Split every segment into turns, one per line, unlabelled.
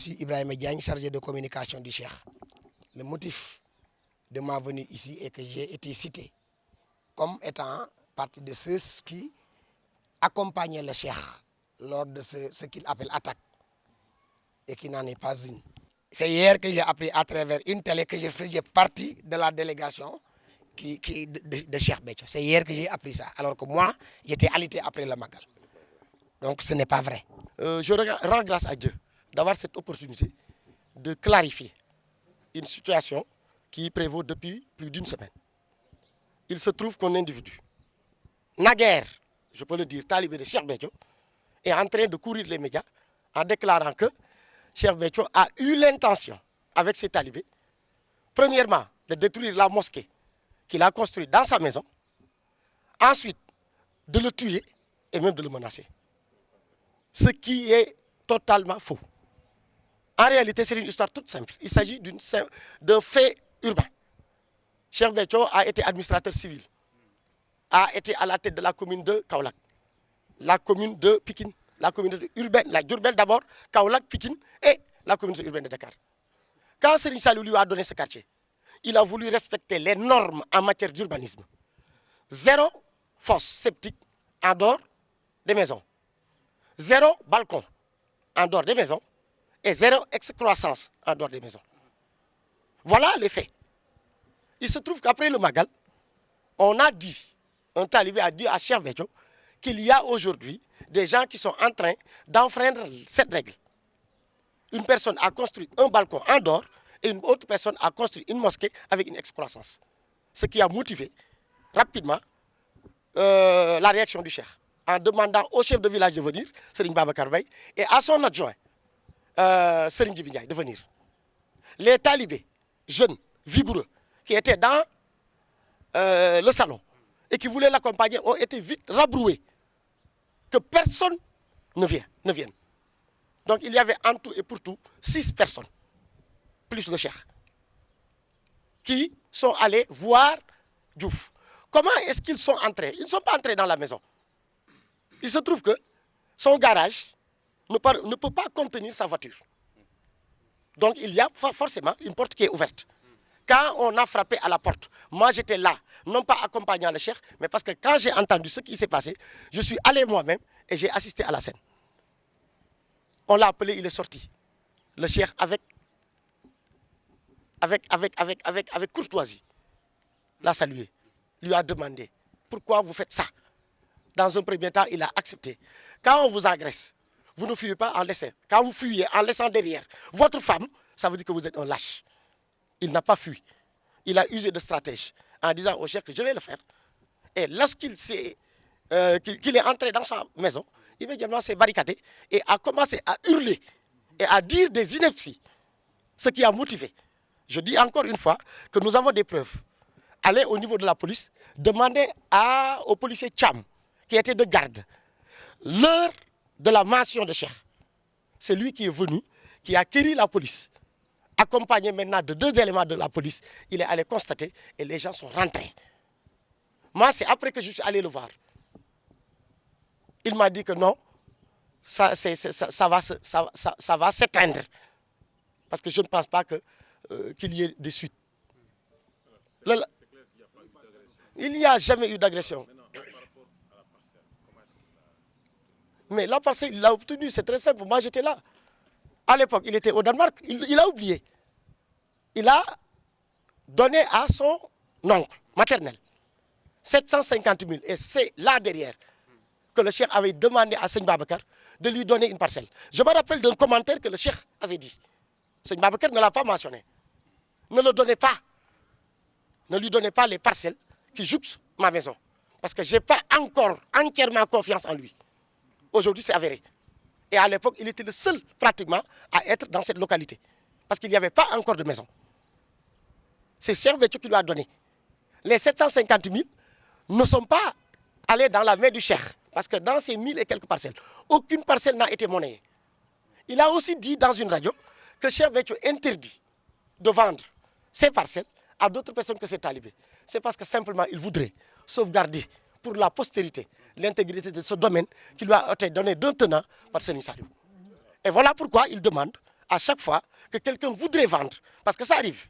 suis Ibrahim Diagne, chargé de communication du Cheikh. Le motif de ma venue ici est que j'ai été cité comme étant partie de ceux qui accompagnaient le Cheikh lors de ce qu'il appelle attaque et qui n'en est pas une. C'est hier que j'ai appris à travers une télé que je faisais partie de la délégation de Cheikh Béthio. C'est hier que j'ai appris ça, alors que moi, j'étais alité après le Magal. Donc ce n'est pas vrai.
Je rends grâce à Dieu d'avoir cette opportunité de clarifier une situation qui prévaut depuis plus d'une semaine. Il se trouve qu'un individu, naguère, je peux le dire, talibé de Cheikh Béthio, est en train de courir les médias en déclarant que Cheikh Béthio a eu l'intention, avec ses talibés, premièrement, de détruire la mosquée qu'il a construite dans sa maison, ensuite, de le tuer et même de le menacer. Ce qui est totalement faux. En réalité, c'est une histoire toute simple. Il s'agit d'un fait urbain. Cheikh Béthio a été administrateur civil, a été à la tête de la commune de Kaolack, la commune de Pikine, la communauté urbaine, la Diourbel d'abord, Kaolack, Pikine et la communauté urbaine de Dakar. Quand Serigne Saliou lui a donné ce quartier, il a voulu respecter les normes en matière d'urbanisme. 0 fosse septique en dehors des maisons. 0 balcon en dehors des maisons et 0 excroissance en dehors des maisons. Voilà les faits. Il se trouve qu'après le Magal, un talibé a dit à Cheikh Béthio qu'il y a aujourd'hui des gens qui sont en train d'enfreindre cette règle. Une personne a construit un balcon en dehors et une autre personne a construit une mosquée avec une excroissance. Ce qui a motivé rapidement la réaction du Cheikh en demandant au chef de village de venir, Serigne Babacar Mbaye, et à son adjoint, Serigne Djibi Ndiaye, de venir. Les talibés, jeunes, vigoureux, qui étaient dans le salon et qui voulaient l'accompagner ont été vite rabroués. Que personne ne vienne. Donc il y avait en tout et pour tout 6 personnes, plus le Cheikh, qui sont allés voir Diouf. Comment est-ce qu'ils sont entrés? Ils ne sont pas entrés dans la maison. Il se trouve que son garage ne peut pas contenir sa voiture. Donc il y a forcément une porte qui est ouverte. Quand on a frappé à la porte, moi j'étais là, non pas accompagnant le Cheikh, mais parce que quand j'ai entendu ce qui s'est passé, je suis allé moi-même et j'ai assisté à la scène. On l'a appelé, il est sorti. Le Cheikh avec courtoisie l'a salué, lui a demandé pourquoi vous faites ça. Dans un premier temps, il a accepté. Quand on vous agresse, vous ne fuyez pas en laissant. Quand vous fuyez en laissant derrière votre femme, ça veut dire que vous êtes un lâche. Il n'a pas fui. Il a usé de stratège en disant au Cheikh que je vais le faire. Et lorsqu'il est entré dans sa maison, immédiatement s'est barricadé et a commencé à hurler et à dire des inepties. Ce qui a motivé. Je dis encore une fois que nous avons des preuves. Allez au niveau de la police, demandez au policier Cham, qui était de garde, l'heure de la mention de Cheikh. C'est lui qui est venu, qui a quéri la police. Accompagné maintenant de 2 éléments de la police, il est allé constater et les gens sont rentrés. Moi, c'est après que je suis allé le voir. Il m'a dit que non, ça va s'éteindre. Parce que je ne pense pas qu'il y ait des suites. Il n'y a jamais eu d'agression. Mais la parcelle, il l'a obtenue, c'est très simple. Moi, j'étais là. À l'époque, il était au Danemark, il a oublié. Il a donné à son oncle maternel 750 000. Et c'est là derrière que le Cheikh avait demandé à Serigne Babacar de lui donner une parcelle. Je me rappelle d'un commentaire que le Cheikh avait dit. Serigne Babacar ne l'a pas mentionné. Ne le donnez pas. Ne lui donnez pas les parcelles qui jouxtent ma maison. Parce que je n'ai pas encore entièrement confiance en lui. Aujourd'hui, c'est avéré. Et à l'époque, il était le seul pratiquement à être dans cette localité. Parce qu'il n'y avait pas encore de maison. C'est Cheikh Béthio qui lui a donné. Les 750 000 ne sont pas allés dans la main du Cheikh. Parce que dans ces 1000 et quelques parcelles, aucune parcelle n'a été monnayée. Il a aussi dit dans une radio que Cheikh Béthio interdit de vendre ses parcelles à d'autres personnes que ses talibés. C'est parce que simplement il voudrait sauvegarder pour la postérité l'intégrité de ce domaine qui lui a été donné d'un tenant par Serigne Saliou. Et voilà pourquoi il demande à chaque fois que quelqu'un voudrait vendre, parce que ça arrive,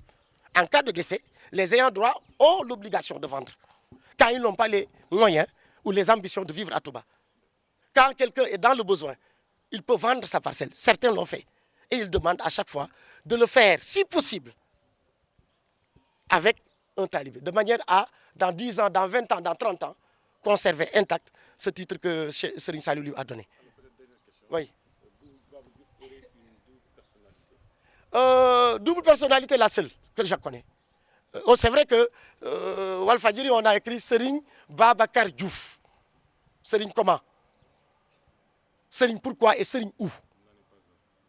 en cas de décès, les ayants droit ont l'obligation de vendre, quand ils n'ont pas les moyens ou les ambitions de vivre à Touba. Quand quelqu'un est dans le besoin, il peut vendre sa parcelle. Certains l'ont fait. Et ils demandent à chaque fois de le faire, si possible, avec un talibé, de manière à, dans 10 ans, dans 20 ans, dans 30 ans, conserver intact ce titre que Serigne Saliou lui a donné. Oui. Double personnalité, la seule que je connais. C'est vrai que Walfadjri, on a écrit Serigne Babacar Diouf. Serigne comment? Serigne pourquoi et Serigne où?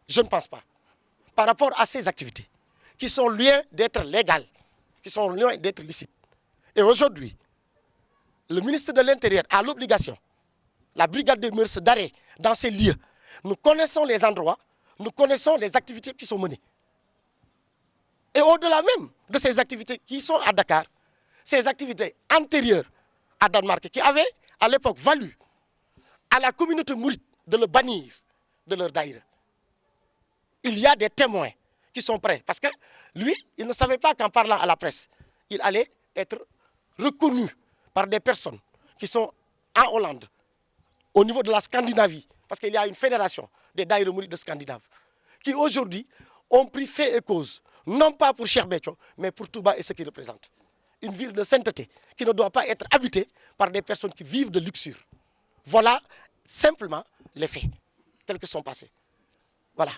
Je ne pense pas. Par rapport à ces activités, qui sont loin d'être légales, qui sont loin d'être licites. Et aujourd'hui, le ministre de l'Intérieur a l'obligation, la brigade des mœurs d'arrêt dans ces lieux. Nous connaissons les endroits, nous connaissons les activités qui sont menées. Et au-delà même de ces activités qui sont à Dakar, ces activités antérieures à Danemark, qui avaient à l'époque valu à la communauté mouride de le bannir de leur daïra. Il y a des témoins qui sont prêts. Parce que lui, il ne savait pas qu'en parlant à la presse, il allait être reconnu par des personnes qui sont en Hollande, au niveau de la Scandinavie, parce qu'il y a une fédération des daïra mourides de Scandinave, qui aujourd'hui ont pris fait et cause, non pas pour Cheikh Béthio, mais pour Touba et ce qu'il représente. Une ville de sainteté qui ne doit pas être habitée par des personnes qui vivent de luxure. Voilà simplement les faits, tels qu'ils sont passés. Voilà.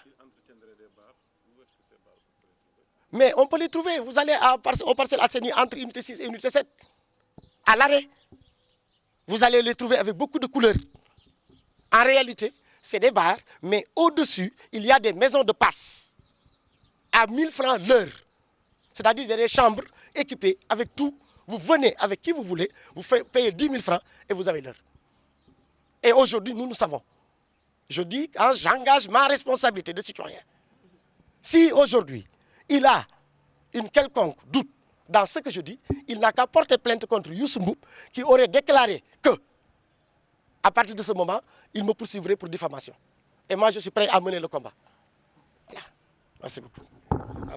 Mais on peut les trouver. Vous allez au parcelle Asseni entre unité 6 et unité 7, à l'arrêt. Vous allez les trouver avec beaucoup de couleurs. En réalité, c'est des bars, mais au-dessus, il y a des maisons de passe à 1000 francs l'heure. C'est-à-dire des chambres équipées avec tout. Vous venez avec qui vous voulez, vous payez 10 000 francs et vous avez l'heure. Et aujourd'hui, nous savons. Je dis quand j'engage ma responsabilité de citoyen. Si aujourd'hui, il a une quelconque doute dans ce que je dis, il n'a qu'à porter plainte contre Youssou Mboup qui aurait déclaré que, à partir de ce moment, il me poursuivrait pour diffamation. Et moi, je suis prêt à mener le combat. Voilà. Merci beaucoup.